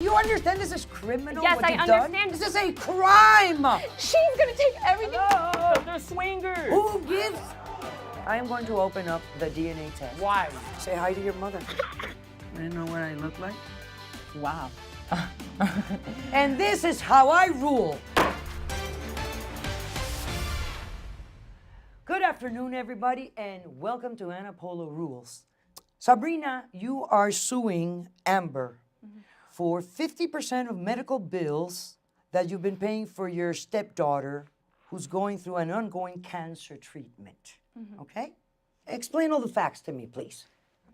You understand this is criminal? Yes, what I you've understand. Done? This is a crime! She's gonna take everything. Hello? They're swingers. Who gives? I am going to open up the DNA test. Why? Say hi to your mother. I know what I look like. Wow. And this is how I rule. Good afternoon, everybody, and welcome to Maria Polo Rules. Sabrina, you are suing Amber for 50% of medical bills that you've been paying for your stepdaughter who's going through an ongoing cancer treatment. Okay? Explain all the facts to me, please.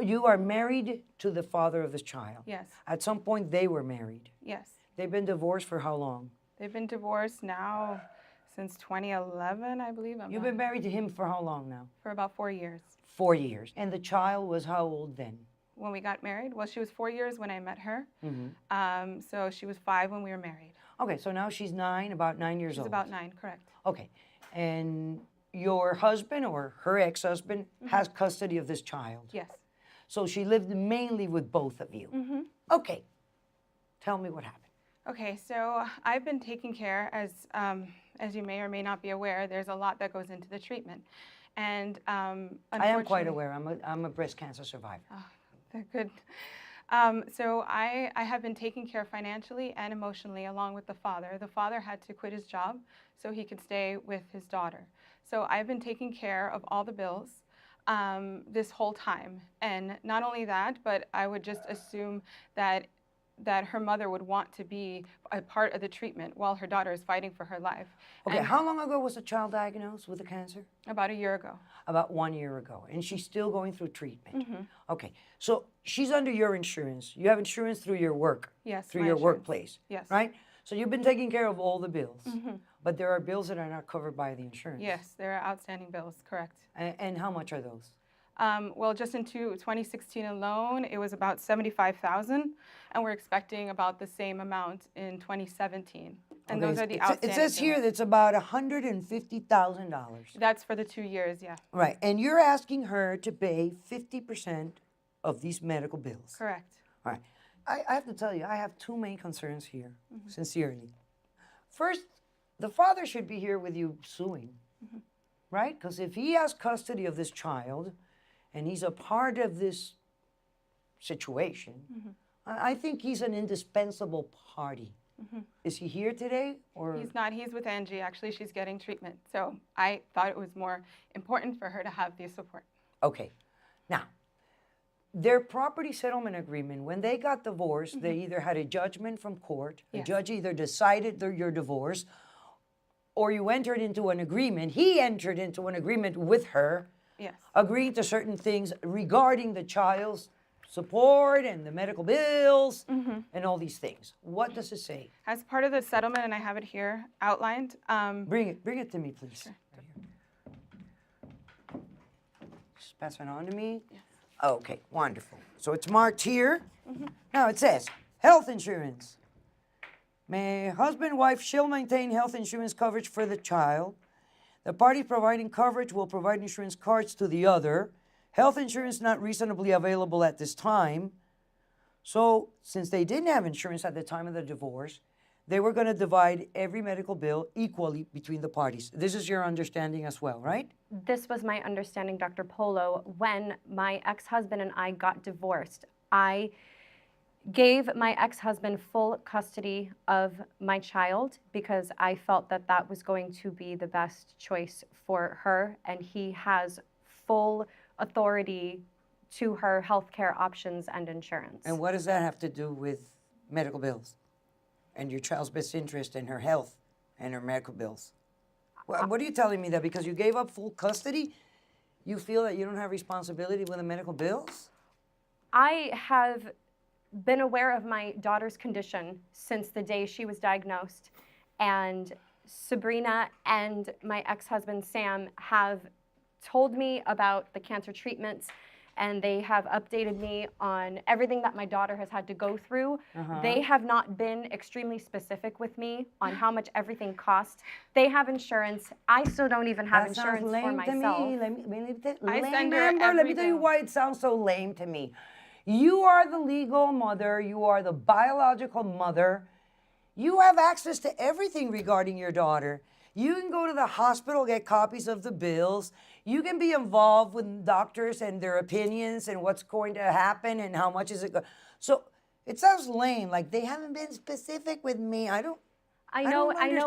You are married to the father of this child. Yes. At some point, they were married. Yes. They've been divorced for how long? They've been divorced now since 2011, I believe. You've been married to him for how long now? For about 4 years. 4 years. And the child was how old then? When we got married, well, she was 4 years when I met her. So she was 5 when we were married. Okay, so now she's 9, about 9 years She's old. about 9, correct. Okay, and your husband or her ex-husband has custody of this child. Yes. So she lived mainly with both of you. Okay, tell me what happened. Okay, so I've been taking care, as you may or may not be aware, there's a lot that goes into the treatment. And I am quite aware. I'm a breast cancer survivor. They're good. So I have been taken care of financially and emotionally along with the father. The father had to quit his job so he could stay with his daughter. So I've been taking care of all the bills this whole time. And not only that, but I would just assume that her mother would want to be a part of the treatment while her daughter is fighting for her life. Okay, And how long ago was the child diagnosed with the cancer? about a year ago. About 1 year ago, and she's still going through treatment. Okay, so she's under your insurance. You have insurance through your work. Yes, Through my your insurance. workplace. Yes. Right? So you've been taking care of all the bills, but there are bills that are not covered by the insurance. Yes, there are outstanding bills, correct. And how much are those? Well, just in 2016 alone, it was about $75,000, and we're expecting about the same amount in 2017. And Okay, those are the it outstanding says here bills. that it's about $150,000. That's for the 2 years, yeah. Right, and you're asking her to pay 50% of these medical bills. Correct. All right, I have to tell you, I have two main concerns here, sincerely. First, the father should be here with you suing, right? Because if he has custody of this child and he's a part of this situation, I think he's an indispensable party. Is he here today, or? He's not. He's with Angie. Actually, she's getting treatment. So I thought it was more important for her to have the support. Okay. Now, their property settlement agreement, when they got divorced, they either had a judgment from court, a Yes. judge either decided your divorce, or you entered into an agreement. He entered into an agreement with her, Yes. agreeing to certain things regarding the child's support and the medical bills and all these things. What does it say? As part of the settlement, and I have it here outlined, Bring it to me, please. Right here. Just pass it on to me. Yes. Okay, wonderful. So it's marked here. Now it says, health insurance. May husband, wife shall maintain health insurance coverage for the child. The party providing coverage will provide insurance cards to the other. Health insurance not reasonably available at this time. So since they didn't have insurance at the time of the divorce, they were going to divide every medical bill equally between the parties. This is your understanding as well, right? This was my understanding, Dr. Polo. When my ex-husband and I got divorced, I gave my ex-husband full custody of my child because I felt that that was going to be the best choice for her, and he has full authority to her healthcare options and insurance. And what does that have to do with medical bills and your child's best interest and her health and her medical bills? What are you telling me, that because you gave up full custody, you feel that you don't have responsibility with the medical bills? I have been aware of my daughter's condition since the day she was diagnosed, and Sabrina and my ex-husband Sam have told me about the cancer treatments, and they have updated me on everything that my daughter has had to go through. They have not been extremely specific with me on how much everything costs. They have insurance. I still don't even have That sounds insurance for lame to myself. me. Let me I lame, send her Amber, let me every tell you bill. why it sounds so lame to me. You are the legal mother. You are the biological mother. You have access to everything regarding your daughter. You can go to the hospital, get copies of the bills. You can be involved with doctors and their opinions and what's going to happen and how much is it going. So it sounds lame. Like they haven't been specific with me. I know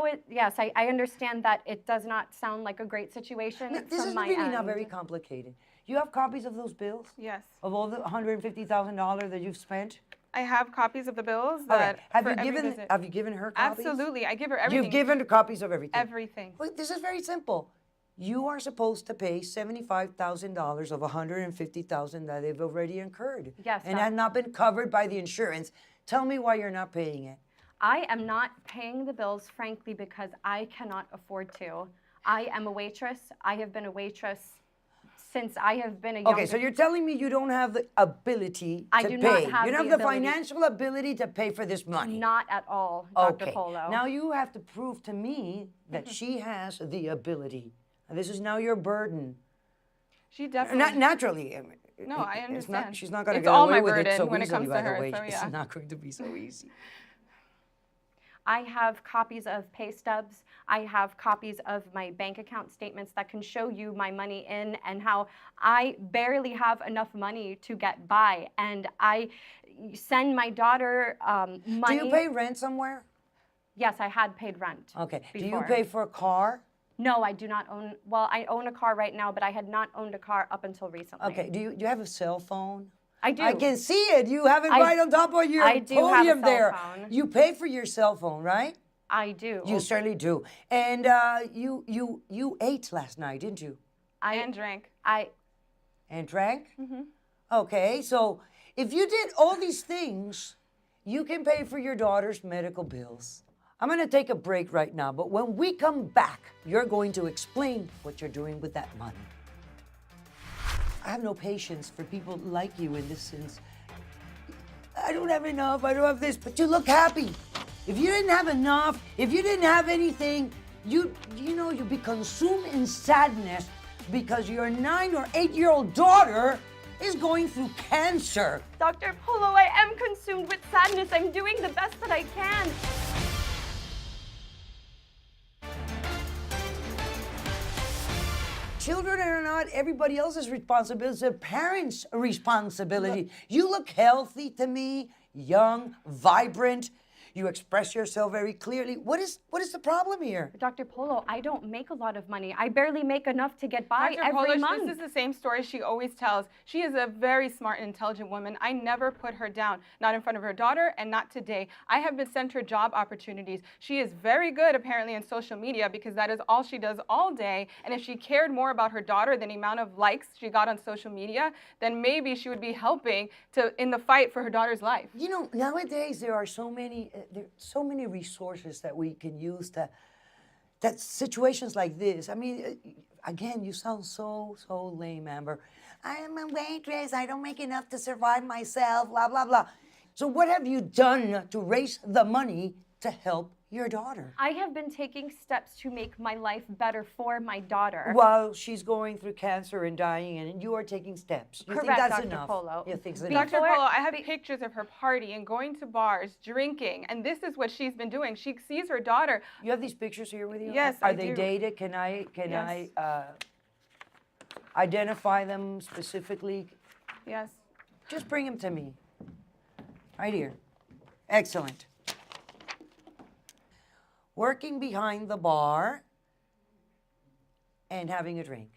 it. Yes, I understand that it does not sound like a great situation This from is my really end. not very complicated. You have copies of those bills? Yes. Of all the $150,000 that you've spent? I have copies of the bills Okay. that Have for you every given visit. Have you given her copies? Absolutely. I give her everything. You've given her copies of everything. everything. Well, this is very simple. You are supposed to pay $75,000 of $150,000 that they've already incurred. Yes, And had not been covered by the insurance. Tell me why you're not paying it. I am not paying the bills, frankly, because I cannot afford to. I am a waitress. I have been a waitress since I have been a young. Okay, so you're telling me you don't have the ability I to do pay. not have you don't the have the ability. financial ability to pay for this money. Not at all, Dr. Okay. Polo. Now you have to prove to me that she has the ability. And this is now your burden. She definitely. Not naturally. No, I understand. She's not going to It's get all away my with it burden so when it easily, comes to by the her, way. so yeah. It's not going to be so easy. I have copies of pay stubs. I have copies of my bank account statements that can show you my money in and how I barely have enough money to get by. And I send my daughter money. Do you pay rent somewhere? Yes, I had paid rent. Okay. Do you before. pay for a car? No, I do not own. Well, I own a car right now, but I had not owned a car up until recently. Okay. Do you have a cell phone? I do. I can see it. You have it right on top of your I do have a podium cell there. phone. You pay for your cell phone, right? I do. You certainly do. And you ate last night, didn't you? and drank. And drank? Mm-hmm. Okay, so if you did all these things, you can pay for your daughter's medical bills. I'm going to take a break right now, but when we come back, you're going to explain what you're doing with that money. I have no patience for people like you in this sense. I don't have enough, I don't have this, but you look happy. If you didn't have enough, if you didn't have anything, you'd be consumed in sadness because your 9 or 8-year-old daughter is going through cancer. Dr. Polo, I am consumed with sadness. I'm doing the best that I can. Children are not everybody else's responsibility. It's their parents' responsibility. You look healthy to me, young, vibrant. You express yourself very clearly. What is the problem here? Dr. Polo, I don't make a lot of money. I barely make enough to get by Dr. every Polish, month. this is the same story she always tells. She is a very smart and intelligent woman. I never put her down, not in front of her daughter and not today. I have been sent her job opportunities. She is very good apparently in social media because that is all she does all day. And if she cared more about her daughter than the amount of likes she got on social media, then maybe she would be helping in the fight for her daughter's life. You know, nowadays there are so many resources that we can use that situations like this. I mean, again, you sound so lame, Amber. I am a waitress. I don't make enough to survive myself, blah, blah, blah. So what have you done to raise the money to help your daughter? I have been taking steps to make my life better for my daughter. While she's going through cancer and dying, and you are taking steps. You think Correct, that's Dr. enough? Polo. You think it's enough? Dr. Polo, I have pictures of her partying, going to bars, drinking, and this is what she's been doing. She sees her daughter. You have these pictures here with you? Yes, Are I they do. dated? Can I Yes. identify them specifically? Yes. Just bring them to me. Right here. Excellent. Working behind the bar and having a drink.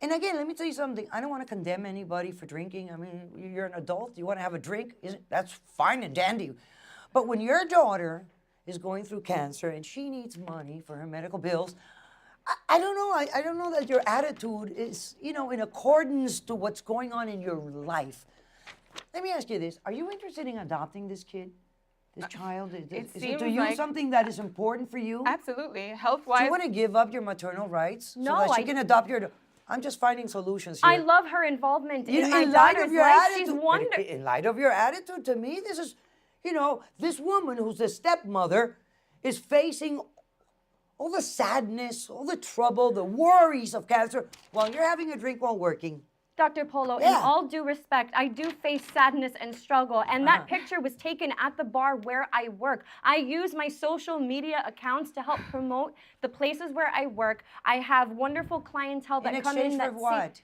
And again, let me tell you something. I don't want to condemn anybody for drinking. I mean, you're an adult. You want to have a drink? That's fine and dandy. But when your daughter is going through cancer and she needs money for her medical bills, I don't know. I don't know that your attitude is, in accordance to what's going on in your life. Let me ask you this. Are you interested in adopting this kid? This child? Is it seems to you like- something that is important for you? Absolutely. Do Health-wise. you want to give up your maternal rights No, so that she I- can adopt your... I'm just finding solutions here. I love her involvement You in know, my light daughter's of your life. attitude, She's wonderful. in light of your attitude, to me, this is, this woman who's the stepmother is facing all the sadness, all the trouble, the worries of cancer while you're having a drink while working. Dr. Polo, in Yeah. all due respect, I do face sadness and struggle, and that picture was taken at the bar where I work. I use my social media accounts to help promote the places where I work. I have wonderful clientele that In come exchange in for that what?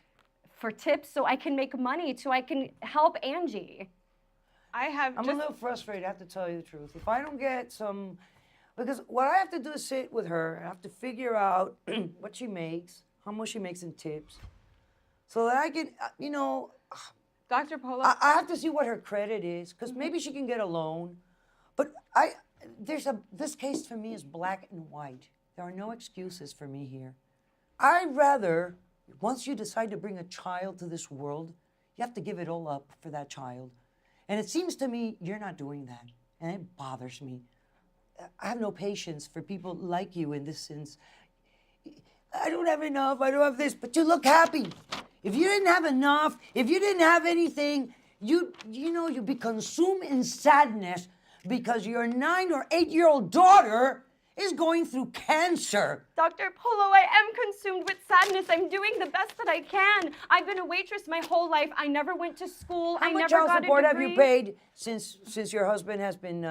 for tips, so I can make money, so I can help Angie. I'm a little frustrated, I have to tell you the truth. If I don't get some, because what I have to do is sit with her, I have to figure out what she makes, how much she makes in tips, so that I can, Dr. Polo, I have to see what her credit is, because maybe she can get a loan. But this case for me is black and white. There are no excuses for me here. I'd rather, once you decide to bring a child to this world, you have to give it all up for that child. And it seems to me you're not doing that, and it bothers me. I have no patience for people like you in this sense. I don't have enough, I don't have this, but you look happy. If you didn't have enough, if you didn't have anything, you'd be consumed in sadness because your 9 or 8-year-old daughter is going through cancer. Dr. Polo, I am consumed with sadness. I'm doing the best that I can. I've been a waitress my whole life. I never went to school. How I much never child got support a have degree. you paid since your husband has been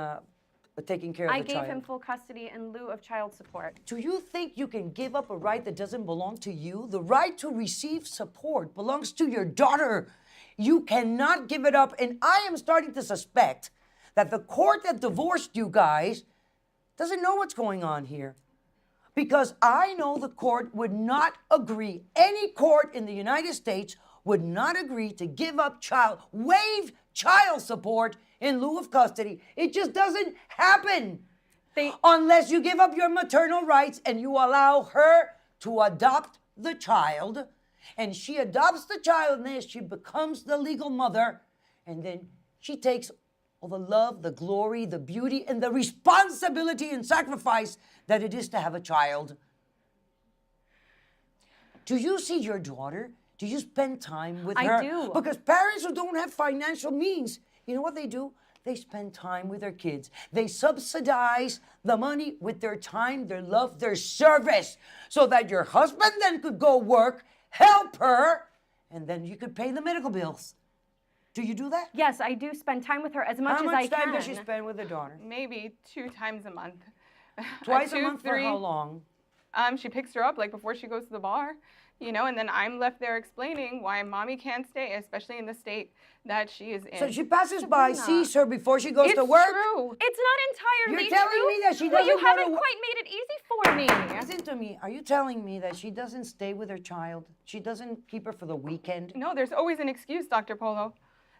taking care of I the gave child? him full custody in lieu of child support. Do you think you can give up a right that doesn't belong to you? The right to receive support belongs to your daughter. You cannot give it up. And I am starting to suspect that the court that divorced you guys doesn't know what's going on here. Because I know the court would not agree, any court in the United States would not agree to waive child support in lieu of custody. It just doesn't happen. Unless you give up your maternal rights and you allow her to adopt the child, and she adopts the child, and then she becomes the legal mother, and then she takes all the love, the glory, the beauty, and the responsibility and sacrifice that it is to have a child. Do you see your daughter? Do you spend time with her? I do. Because parents who don't have financial means, you know what they do? They spend time with their kids. They subsidize the money with their time, their love, their service, so that your husband then could go work, help her, and then you could pay the medical bills. Do you do that? Yes, I do spend time with her as much How as much I can. time does she spend with her daughter? maybe 2 times a month. Twice a 2, month for 3. how long? She picks her up like before she goes to the bar, and then I'm left there explaining why mommy can't stay, especially in the state that she is in. So she passes by, Sabrina. sees her before she goes It's to work? true. It's not entirely You're telling true. me that she But you doesn't go to haven't wo- quite made it easy for me. Listen to me. Are you telling me that she doesn't stay with her child? She doesn't keep her for the weekend? No, there's always an excuse, Dr. Polo.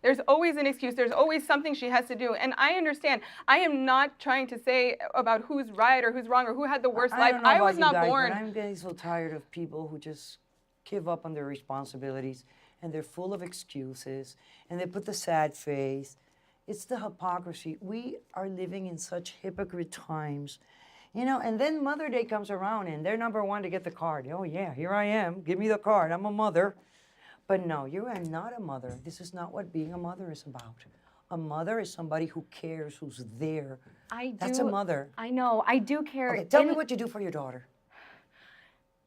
There's always an excuse. There's always something she has to do. And I understand. I am not trying to say about who's right or who's wrong or who had the worst I life. don't know I about was you not guys, born. but I'm getting so tired of people who just give up on their responsibilities, and they're full of excuses, and they put the sad face. It's the hypocrisy. We are living in such hypocrite times. And then Mother Day comes around, and they're number one to get the card. Oh, yeah, here I am. Give me the card. I'm a mother. But no, you are not a mother. This is not what being a mother is about. A mother is somebody who cares, who's there. That's a mother. I know. I do care. Okay, tell me what you do for your daughter.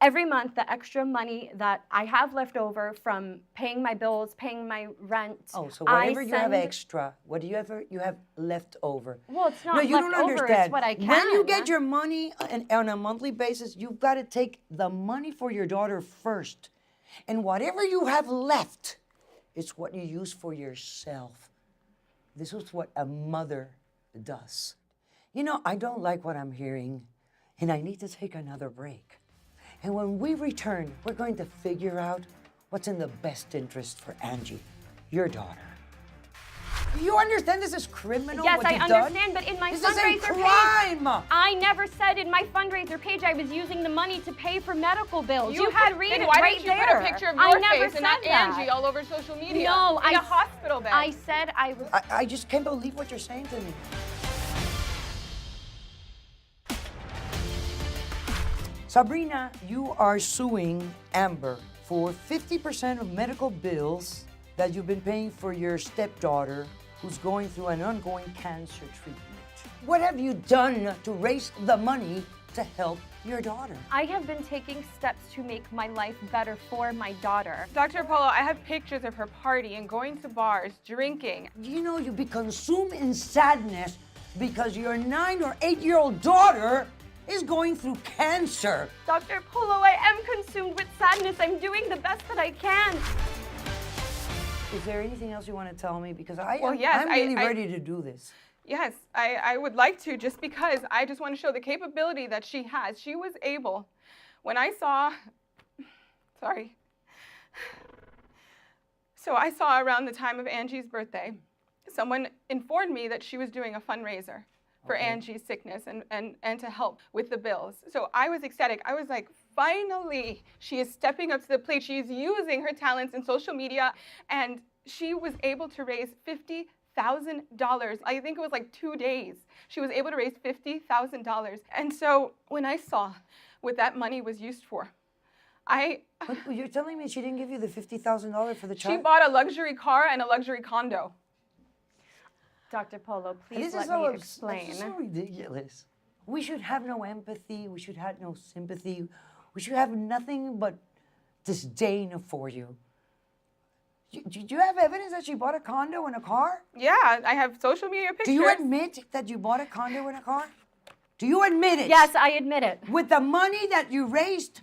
Every month, the extra money that I have left over from paying my bills, paying my rent. Oh, so I whatever you have send- extra, what do you have left over? Well, it's not No, you left don't over. understand. It's what I can. When you get your money on a monthly basis, you've got to take the money for your daughter first. And whatever you have left, it's what you use for yourself. This is what a mother does. I don't like what I'm hearing, and I need to take another break. And when we return, we're going to figure out what's in the best interest for Angie, your daughter. You understand this is criminal? Yes, what I you've done? understand, but in my This is a fundraiser crime! page, I never said in my fundraiser page I was using the money to pay for medical bills. You had read then it why right didn't you there. put a picture of I your never face and not said that. Angie all over social media? No, in a hospital bed. I said I was. I just can't believe what you're saying to me. Sabrina, you are suing Amber for 50% of medical bills that you've been paying for your stepdaughter who's going through an ongoing cancer treatment. What have you done to raise the money to help your daughter? I have been taking steps to make my life better for my daughter. Dr. Polo, I have pictures of her partying, going to bars, drinking. You know, you be consumed in sadness because your 9 or 8-year-old daughter is going through cancer. Dr. Polo, I am consumed with sadness. I'm doing the best that I can. Is there anything else you want to tell me? Because Well, yes, I'm really ready to do this. Yes, I would like to, just because I just want to show the capability that she has. She was able, when I saw, sorry. So I saw around the time of Angie's birthday, someone informed me that she was doing a fundraiser for Angie's sickness and to help with the bills. So I was ecstatic. I was like, finally, she is stepping up to the plate. She is using her talents in social media, and she was able to raise $50,000. I think it was like 2 days. She was able to raise $50,000. And so when I saw what that money was used for, But you're telling me she didn't give you the $50,000 for the child? she bought a luxury car and a luxury condo. Dr. Polo, please This let is me so explain. so ridiculous. We should have no empathy. We should have no sympathy. We should have nothing but disdain for you. Do you have evidence that she bought a condo and a car? Yeah, I have social media pictures. Do you admit that you bought a condo and a car? Do you admit it? Yes, I admit it. With the money that you raised?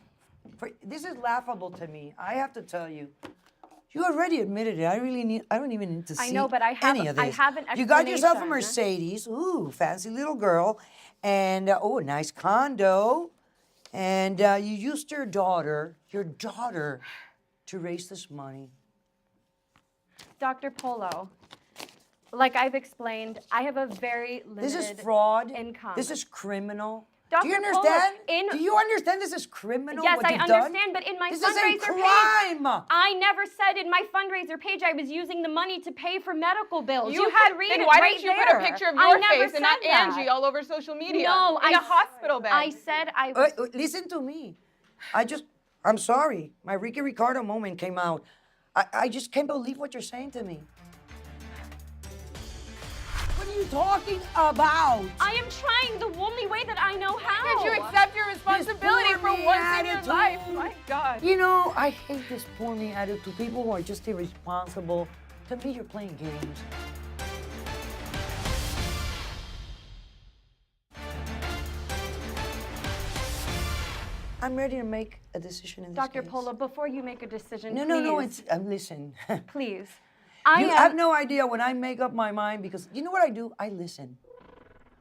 This is laughable to me. I have to tell you. You already admitted it. I don't even need to see I know, but I have- any of this. I have an You got yourself a explanation. Mercedes. Ooh, fancy little girl. And, a nice condo. And you used your daughter, to raise this money. Dr. Polo, like I've explained, I have a very This limited is fraud. income. This is criminal. Dr. Do you Polo, understand? Do you understand this is criminal? Yes, what I you've done? understand, but in my This is a fundraiser crime. page, I never said in my fundraiser page I was using the money to pay for medical bills. You can read then it why right didn't you there. put a picture of I your never face and not said that. Angie all over social media? No, in a hospital bed. I said I was. Listen to me. I'm sorry. My Ricky Ricardo moment came out. I just can't believe what you're saying to me. What are you talking about? I am trying the only way that I know how. Did you accept your responsibility poor for me once in your attitude. life? My God. You know, I hate this poor me attitude. People who are just irresponsible. To me, you're playing games. I'm ready to make a decision in this Dr. case. Polo, before you make a decision, No, please, it's, listen. please. You have no idea when I make up my mind because you know what I do? I listen.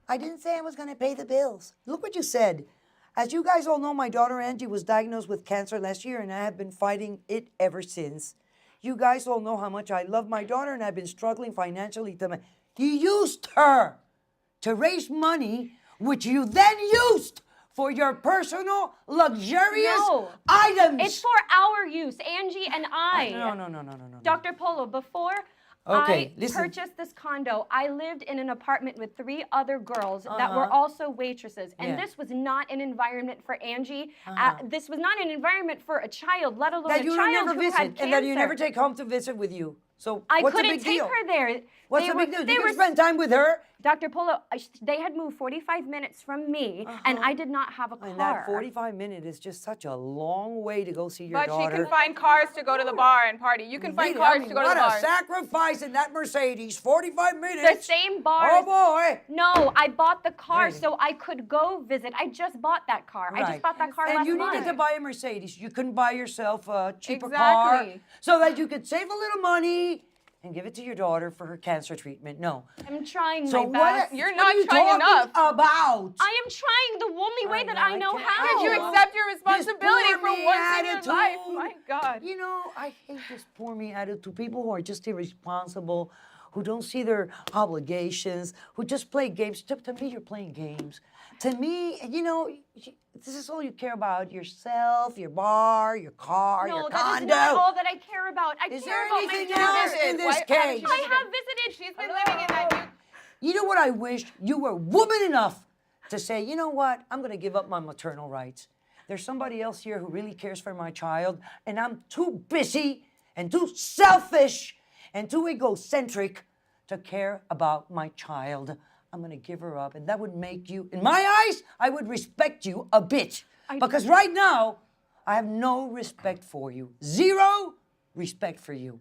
I didn't say I was going to pay the bills. Look what you said. As you guys all know, my daughter Angie was diagnosed with cancer last year and I have been fighting it ever since. You guys all know how much I love my daughter and I've been struggling financially You used her to raise money, which you then used for your personal luxurious No. items. It's for our use, Angie and I. No. Dr. Polo, before Okay, I listen. purchased this condo, I lived in an apartment with 3 other girls that were also waitresses. And Yeah. this was not an environment for Angie. This was not an environment for a child, let alone That a you child never who visit had cancer. and that you never take home to visit with you. So I what's the couldn't big take deal? her there. What's They the were- big deal? they You were can spend time with her. Dr. Polo, they had moved 45 minutes from me, and I did not have a car. And that 45 minutes is just such a long way to go see your But daughter. she can find cars to go to the bar and party. You can find Really? cars I mean, to go to what the a bar. sacrifice in that Mercedes. 45 The minutes. same bar. Oh, boy. No, I bought the car Really? so I could go visit. I just bought that car. I Right. just bought that car And last you month. needed to buy a Mercedes. You couldn't buy yourself a cheaper car Exactly. so that you could save a little money and give it to your daughter for her cancer treatment. No. I'm trying So my what? best. You're what not are you trying talking enough. about? I am trying the only way I that know, I I know can't- how. Did you Oh. accept your responsibility This for poor me once in your life? attitude. My God. You know, I hate this poor me attitude. People who are just irresponsible, who don't see their obligations, who just play games. To me, you're playing games. To me, you know, this is all you care about: yourself, your bar, your car, No, your that is condo. not all that I care about. I Is care there about anything my else daughter. in this Why haven't case? you I visited? have visited. She's been living in that. You know what I wish? You were woman enough to say, you know what? I'm going to give up my maternal rights. There's somebody else here who really cares for my child, and I'm too busy and too selfish and too egocentric to care about my child. I'm going to give her up. And that would make you, in my eyes, I would respect you a bit. I- Because right now, I have no respect for you. Zero respect for you.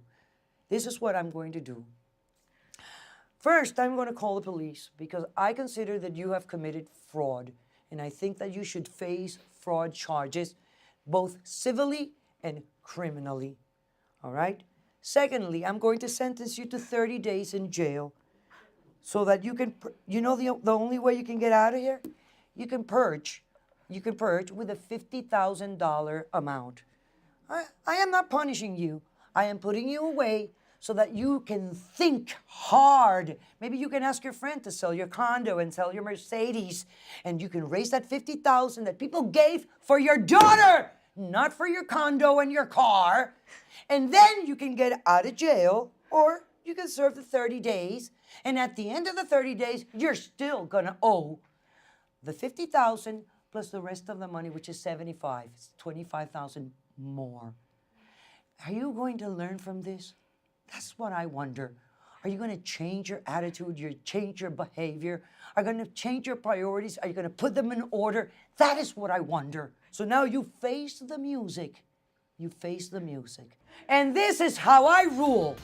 This is what I'm going to do. First, I'm going to call the police because I consider that you have committed fraud. And I think that you should face fraud charges, both civilly and criminally. All right? Secondly, I'm going to sentence you to 30 days in jail so that you can, you know the only way you can get out of here? You can purge with a $50,000 amount. I am not punishing you. I am putting you away so that you can think hard. Maybe you can ask your friend to sell your condo and sell your Mercedes, and you can raise that $50,000 that people gave for your daughter, not for your condo and your car. And then you can get out of jail, or you can serve the 30 days. And at the end of the 30 days, you're still gonna owe the $50,000 plus the rest of the money, which is $75,000. It's $25,000 more. Are you going to learn from this? That's what I wonder. Are you going to change your attitude, change your behavior? Are you going to change your priorities? Are you going to put them in order? That is what I wonder. So now you face the music. You face the music. And this is how I rule.